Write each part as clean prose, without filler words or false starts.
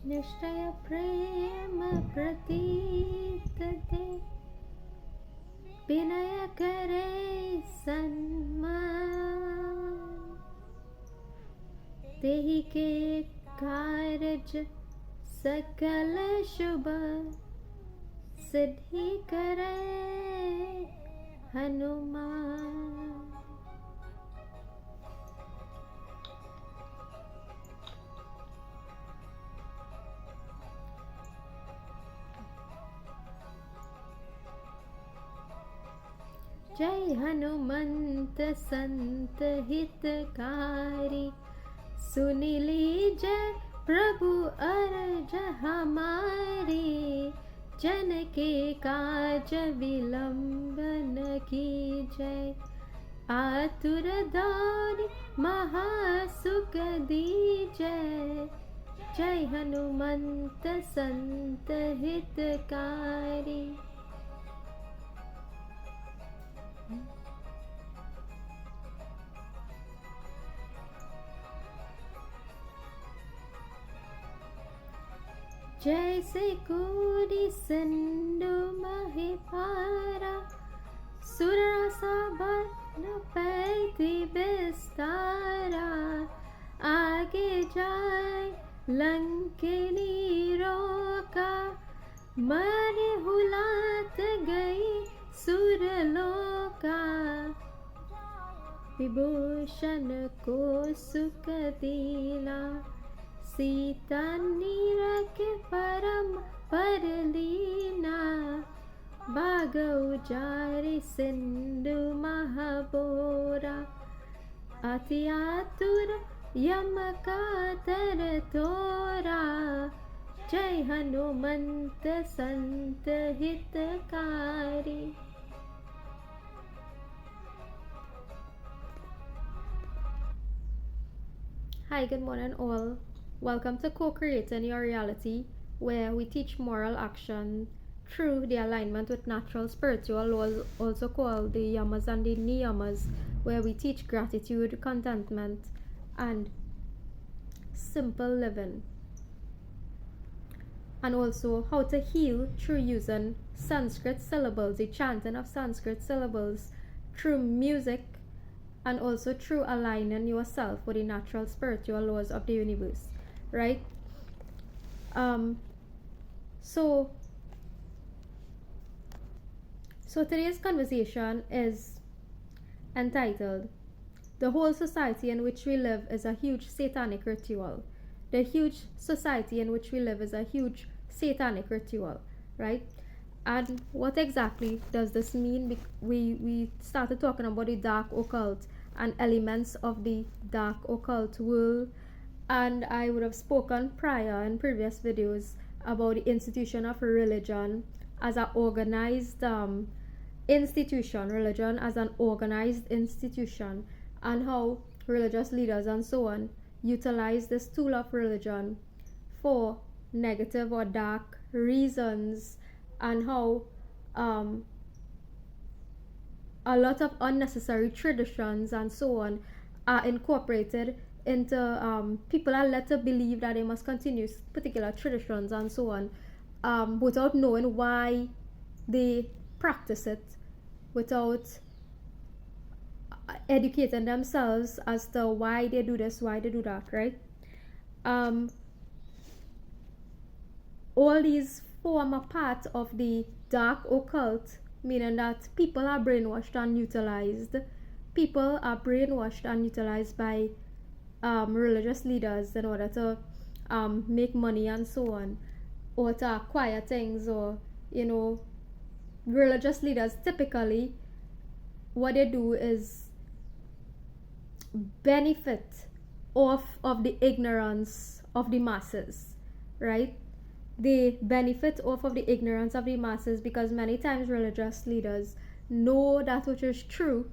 निश्चय प्रेम प्रतीतते विनय करे सन्मान तेहि के कारज सकल शुभ सिद्धि करे हनुमान। जय हनुमंत संत हितकारी सुनि लीजय प्रभु अरज हमारी जन के काज विलंबन कीजय आतुर दानी महासुख दीजय जय हनुमंत संत हितकारी। जैसे कोरि सिंधु महिपारा सुरसभा न पैती विस्तारा आगे जाए लंकिनी रोका मारे हुलात गई सुरलोका विभूषण को सुख दीना सीता नीरख परम परलीना बाग उजारि सिंधु महाबोरा अति आतुर यम का तर तोरा जय हनुमंत संत हितकारी। Hi, good morning all. Welcome to Co-Creating Your Reality, where we teach moral action through the alignment with natural spiritual laws, also called the yamas and the niyamas, where we teach gratitude, contentment, and simple living. And also how to heal through using Sanskrit syllables, the chanting of Sanskrit syllables, through music, and also through aligning yourself with the natural spiritual laws of the universe. Right? So today's conversation is entitled "The whole society in which we live is a huge satanic ritual." The huge society in which we live is a huge satanic ritual, right? And what exactly does this mean? We started talking about the dark occult and elements of the dark occult world, and I would have spoken prior in previous videos about the institution of religion as an organized institution, religion as an organized institution, and how religious leaders and so on utilize this tool of religion for negative or dark reasons, and how a lot of unnecessary traditions and so on are incorporated into people are led to believe that they must continue particular traditions and so on, without knowing why they practice it, without educating themselves as to why they do this, why they do that, right? All these form a part of the dark occult, meaning that people are brainwashed and utilized. People are brainwashed and utilized by religious leaders in order to make money and so on, or to acquire things, or religious leaders typically what they do is benefit off of the ignorance of the masses, right? They benefit off of the ignorance of the masses because many times religious leaders know that which is true,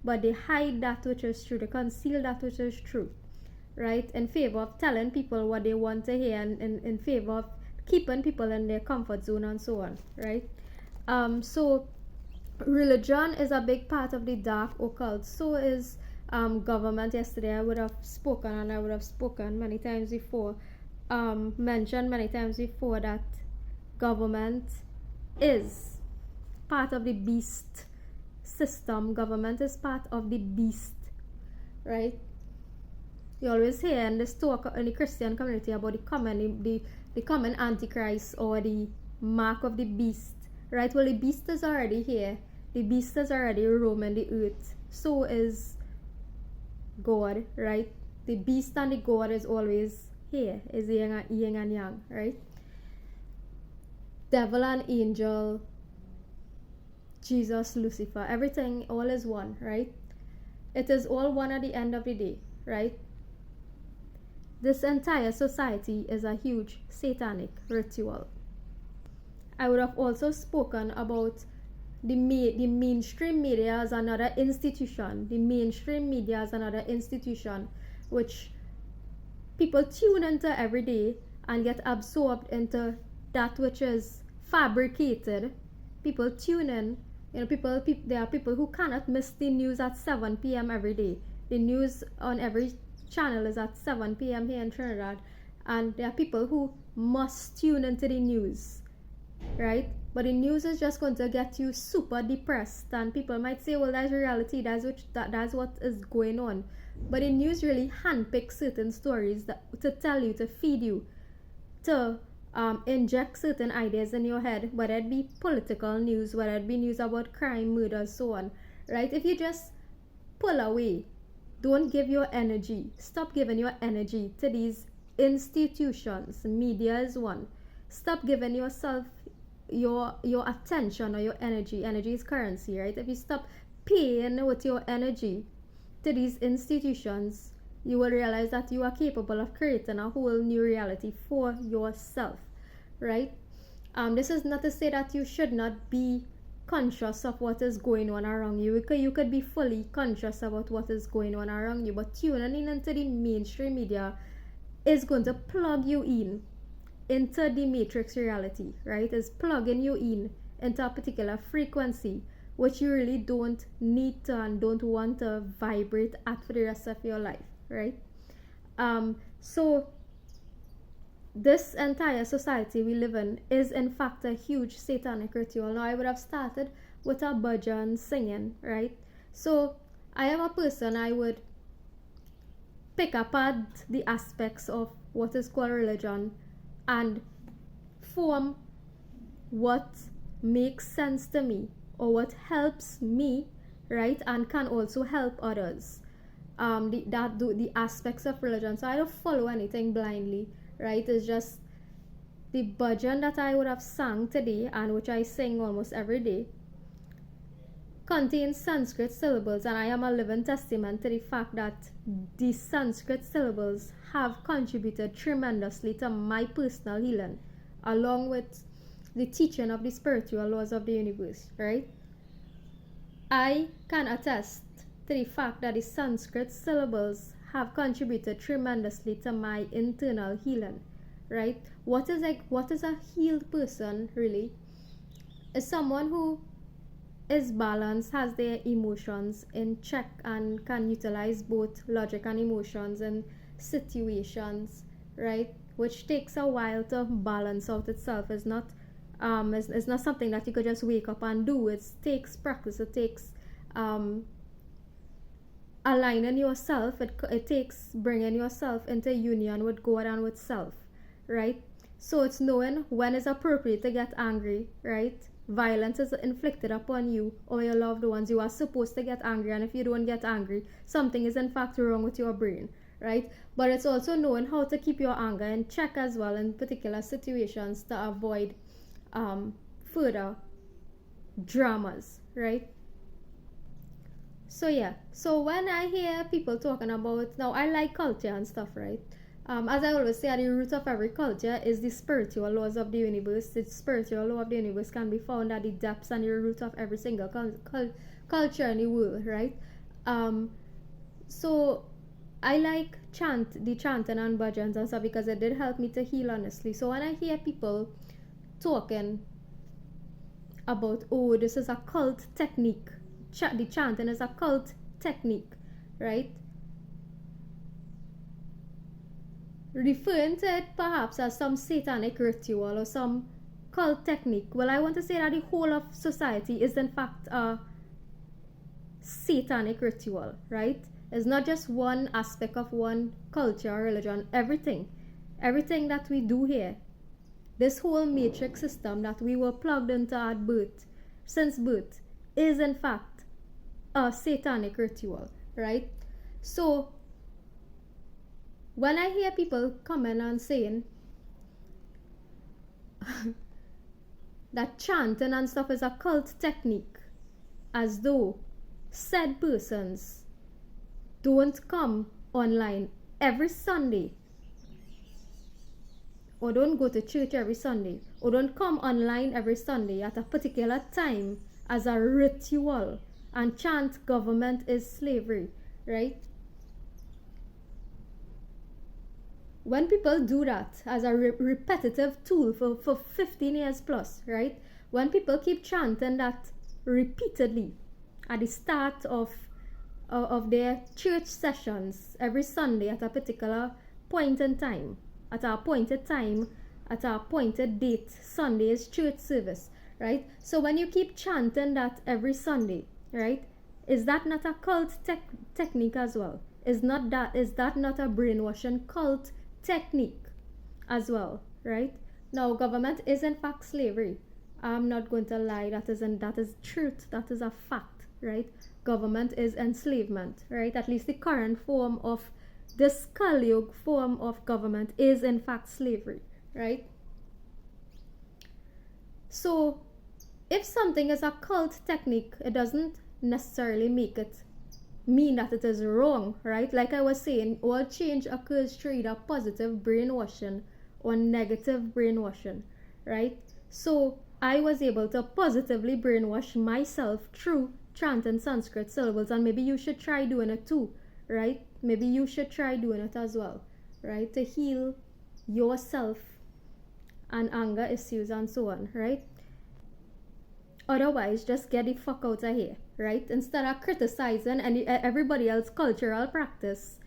but they hide that which is true, they conceal that which is true, right? In favor of telling people what they want to hear, and in favor of keeping people in their comfort zone and so on, right? So religion is a big part of the dark occult. So is government. Yesterday I would have spoken, and I would have spoken many times before, mentioned many times before that government is part of the beast system. Government is part of the beast, right? You always hear in this talk in the Christian community about the common antichrist or the mark of the beast, right? Well, the beast is already here. The beast is already roaming the earth. So is God, right? The beast and the God is always here, is yin and yang, right? Devil and angel, Jesus, Lucifer, everything, all is one, right? It is all one at the end of the day, right? This entire society is a huge satanic ritual. I would have also spoken about the mainstream media as another institution. The mainstream media as another institution which people tune into every day and get absorbed into that which is fabricated. People tune in. There are people who cannot miss the news at 7 p.m. every day. The news on every channel is at 7 p.m. here in Trinidad, and there are people who must tune into the news, right? But the news is just going to get you super depressed, and people might say, well, that's reality, that's what is going on. But the news really handpicks certain stories to tell you, to feed you, to inject certain ideas in your head, whether it be political news, whether it be news about crime, murder, so on, right? If you just pull away, don't give your energy, stop giving your energy to these institutions. Media is one. Stop giving yourself your attention or your energy. Energy is currency, right? If you stop paying with your energy to these institutions, you will realize that you are capable of creating a whole new reality for yourself, right? This is not to say that you should not be conscious of what is going on around you. You could be fully conscious about what is going on around you, but tuning in into the mainstream media is going to plug you in into the matrix reality, right? Is plugging you in into a particular frequency which you really don't need to and don't want to vibrate at for the rest of your life, right? So this entire society we live in is in fact a huge satanic ritual. Now I would have started with a bhajan singing, right? So I am a person, I would pick apart the aspects of what is called religion and form what makes sense to me or what helps me, right, and can also help others. The aspects of religion. So I don't follow anything blindly, right? It's just the bhajan that I would have sung today and which I sing almost every day contains Sanskrit syllables, and I am a living testament to the fact that the Sanskrit syllables have contributed tremendously to my personal healing, along with the teaching of the spiritual laws of the universe, right? I can attest to the fact that the Sanskrit syllables have contributed tremendously to my internal healing, right? What is a healed person really? Is someone who is balanced, has their emotions in check, and can utilize both logic and emotions in situations, right? Which takes a while to balance out itself. It's not something that you could just wake up and do. It takes practice. It takes aligning yourself. It takes bringing yourself into union with God and with self, right? So it's knowing when it's appropriate to get angry, right? Violence is inflicted upon you or your loved ones. You are supposed to get angry, and if you don't get angry, something is in fact wrong with your brain, right? But it's also knowing how to keep your anger in check as well in particular situations to avoid further dramas, right? So yeah, so when I hear people talking about, now I like culture and stuff, right? As I always say, at the root of every culture is the spiritual laws of the universe. The spiritual law of the universe can be found at the depths and the root of every single culture in the world, right? So I like the chanting and bhajans and stuff because it did help me to heal, honestly. So when I hear people talking about, oh, this is a cult technique, the chanting is a cult technique, right? referring to it perhaps as some satanic ritual or some cult technique, well, I want to say that the whole of society is in fact a satanic ritual, right? It's not just one aspect of one culture or religion. Everything that we do here, this whole matrix system that we were plugged into at birth, since birth, is in fact a satanic ritual, right? So when I hear people coming and saying that chanting and stuff is a cult technique, as though said persons don't come online every Sunday, or don't go to church every Sunday, or don't come online every Sunday at a particular time as a ritual and chant government is slavery, right? When people do that as a repetitive tool for 15 years plus, right? When people keep chanting that repeatedly at the start of their church sessions every Sunday at a particular point in time, at a appointed time, at a appointed date, Sunday is church service, right? So when you keep chanting that every Sunday, right, is that not a cult technique as well? Is that not a brainwashing cult technique as well, right? Now, government is in fact slavery. I'm not going to lie, that is truth, that is a fact, right? Government is enslavement, right? At least the current form of this Kali form of government is in fact slavery, right? So if something is a cult technique, it doesn't necessarily make it mean that it is wrong, right? Like I was saying, all change occurs through either positive brainwashing or negative brainwashing, right? So I was able to positively brainwash myself through chanting Sanskrit syllables, and maybe you should try doing it too, right? Maybe you should try doing it as well, right? To heal yourself and anger issues and so on, right? Otherwise, just get the fuck out of here, right? Instead of criticizing everybody else's cultural practice,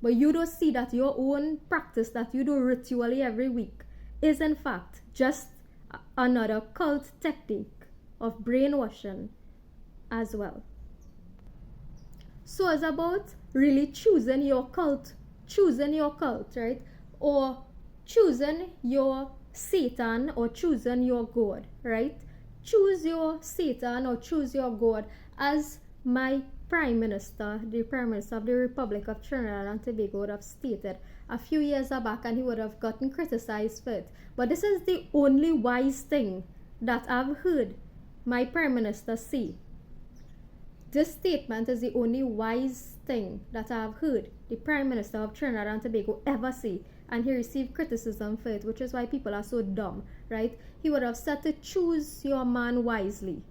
but you don't see that your own practice that you do ritually every week is in fact just another cult technique of brainwashing as well. So it's about really choosing your cult, right? Or choosing your Satan or choosing your God, right? Choose your Satan or choose your God. As my Prime Minister, the Prime Minister of the Republic of Trinidad and Tobago would have stated a few years back, and he would have gotten criticized for it. But this is the only wise thing that I've heard my Prime Minister say. This statement is the only wise thing that I've heard the Prime Minister of Trinidad and Tobago ever say, and he received criticism for it, which is why people are so dumb, right? He would have said to choose your man wisely.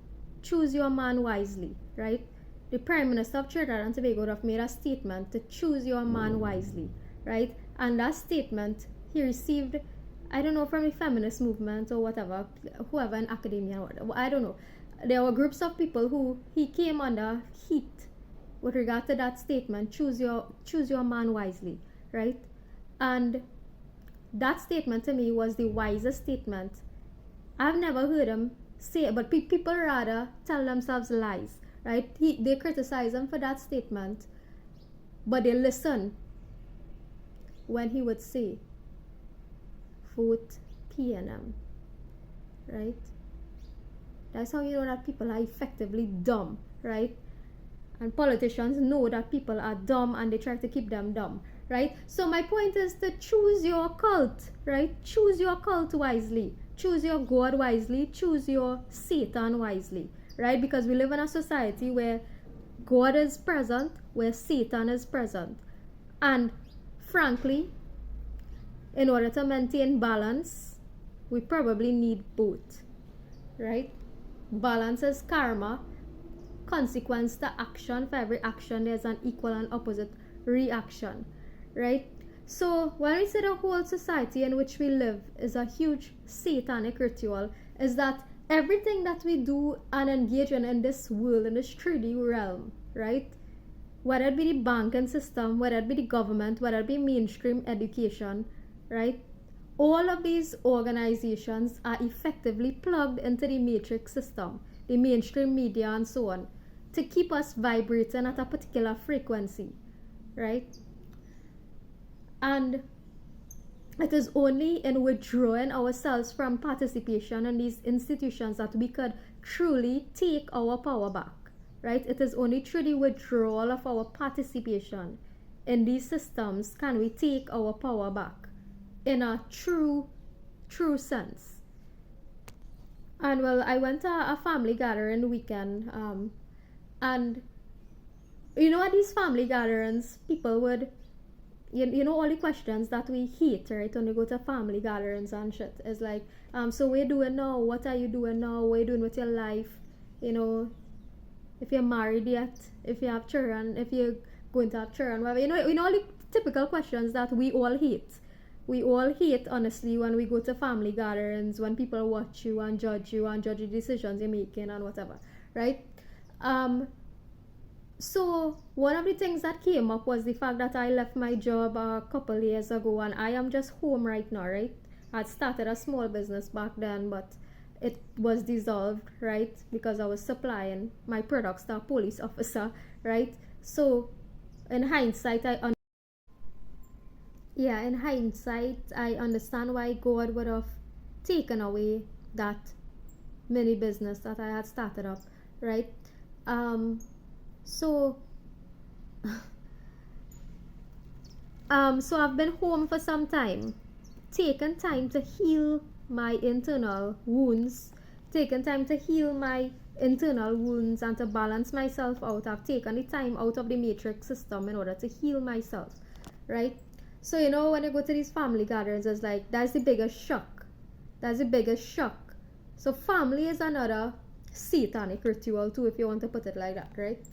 Choose your man wisely, right? The Prime Minister of Trinidad and Tobago would have made a statement to choose your man wisely, right? And that statement he received, I don't know, from the feminist movement or whatever, whoever in academia, I don't know. There were groups of people who he came under heat with regard to that statement, choose your man wisely, right? And that statement to me was the wisest statement. I've never heard him say it, but people rather tell themselves lies, right? They criticize him for that statement, but they listen when he would say, vote PNM, right? That's how you know that people are effectively dumb, right? And politicians know that people are dumb and they try to keep them dumb, right? So my point is to choose your cult, right? Choose your cult wisely. Choose your God wisely. Choose your Satan wisely, right? Because we live in a society where God is present, where Satan is present. And frankly, in order to maintain balance, we probably need both, right? Balance is karma. Consequence to action. For every action, there's an equal and opposite reaction, right? So when we say the whole society in which we live is a huge satanic ritual, is that everything that we do and engage in this world, in this 3D realm, right, whether it be the banking system, whether it be the government, whether it be mainstream education, right? All of these organizations are effectively plugged into the matrix system, the mainstream media, and so on, to keep us vibrating at a particular frequency, right? And it is only in withdrawing ourselves from participation in these institutions that we could truly take our power back, right? It is only through the withdrawal of our participation in these systems can we take our power back in a true sense. And well, I went to a family gathering the weekend, and you know, at these family gatherings, people would, you know, all the questions that we hate, right, when we go to family gatherings and shit, is like, so what are you doing now? What are you doing now? What are you doing with your life? You know, if you're married yet, if you have children, if you're going to have children, whatever. You know all the typical questions that we all hate. We all hate, honestly, when we go to family gatherings, when people watch you and judge the decisions you're making and whatever, right? So one of the things that came up was the fact that I left my job a couple years ago, and I am just home right now, right? I'd started a small business back then, but it was dissolved, right? Because I was supplying my products to a police officer, right? So in hindsight, in hindsight, I understand why God would have taken away that mini business that I had started up, right? So I've been home for some time, taken time to heal my internal wounds, and to balance myself out. I've taken the time out of the matrix system in order to heal myself, right? So, you know, when you go to these family gatherings, it's like, that's the biggest shock. So family is another satanic ritual too, if you want to put it like that, right?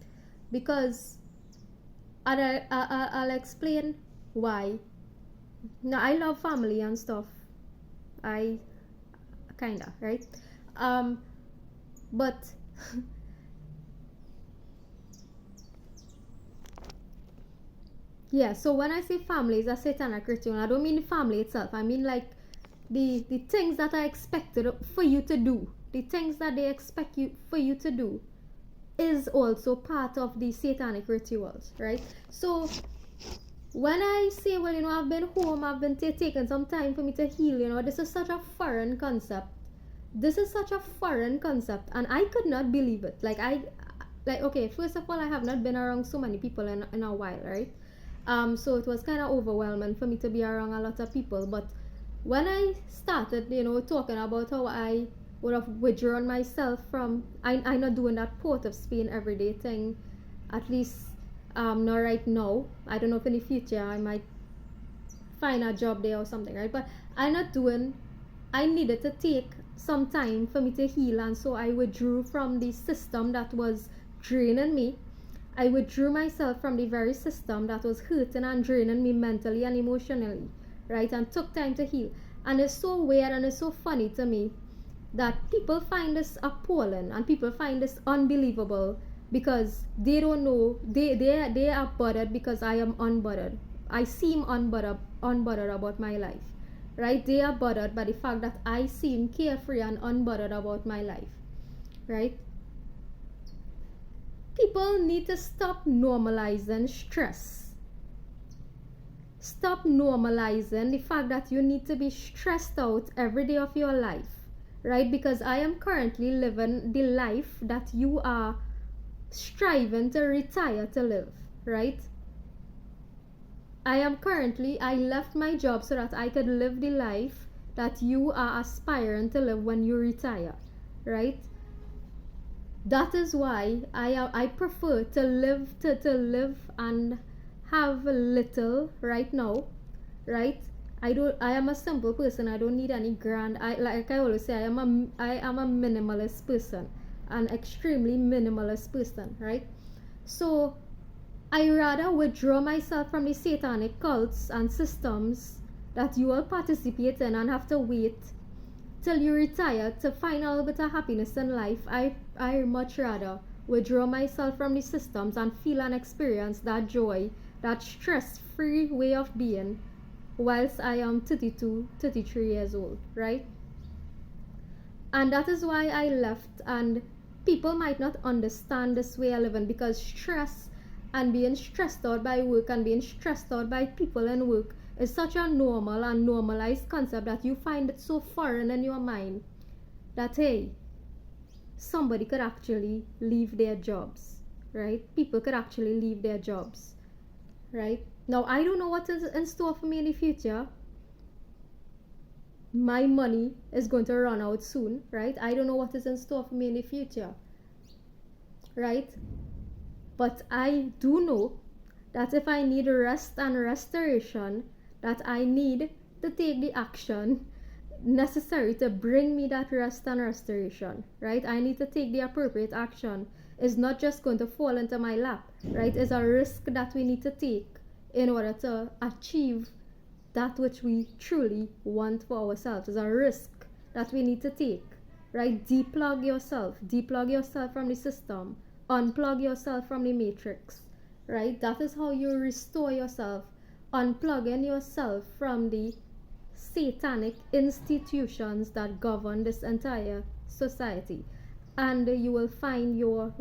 Because, and I'll explain why. Now, I love family and stuff. I kinda, right? But yeah, so when I say family is a satanic ritual, I don't mean the family itself. I mean like the things that are expected for you to do, the things that they expect for you to do is also part of the satanic rituals, right? So when I say, well, you know, I've been home, I've been taking some time for me to heal, you know, this is such a foreign concept. And I could not believe it. Okay, first of all, I have not been around so many people in a while, right? So it was kind of overwhelming for me to be around a lot of people. But when I started, you know, talking about how I would have withdrawn myself from, I'm not doing that Port of Spain everyday thing, at least not right now. I don't know if in the future I might find a job there or something, right? But I needed to take some time for me to heal, and so I withdrew from the system that was draining me. I withdrew myself from the very system that was hurting and draining me mentally and emotionally, right? And took time to heal. And it's so weird and it's so funny to me that people find this appalling and people find this unbelievable, because they don't know, they are bothered because I am unbothered. I seem unbothered about my life, right? They are bothered by the fact that I seem carefree and unbothered about my life, right? People need to stop normalizing stress. Stop normalizing the fact that you need to be stressed out every day of your life, right? Because I am currently living the life that you are striving to retire to live, right? I left my job so that I could live the life that you are aspiring to live when you retire, right? That is why I prefer to live and have little right now, right? I am a simple person. I don't need any grand. Like I always say, I am a minimalist person, an extremely minimalist person, right? So I rather withdraw myself from the satanic cults and systems that you all participate in and have to wait till you retire to find a little bit of happiness in life. I much rather withdraw myself from the systems, and feel and experience that joy, that stress-free way of being whilst I am 32, 33 years old, right? And that is why I left. And people might not understand this way I live in, because stress and being stressed out by work and being stressed out by people in work is such a normal and normalized concept that you find it so foreign in your mind that, hey, somebody could actually leave their jobs, right? People could actually leave their jobs, right? Now, I don't know what is in store for me in the future. My money is going to run out soon, right? I don't know what is in store for me in the future, right? But I do know that if I need rest and restoration, that I need to take the action necessary to bring me that rest and restoration, right? I need to take the appropriate action. It's not just going to fall into my lap, right? It's a risk that we need to take in order to achieve that which we truly want for ourselves. It's a risk that we need to take, right? Deplug yourself from the system, unplug yourself from the matrix, right? That is how you restore yourself, unplugging yourself from the satanic institutions that govern this entire society, and you will find your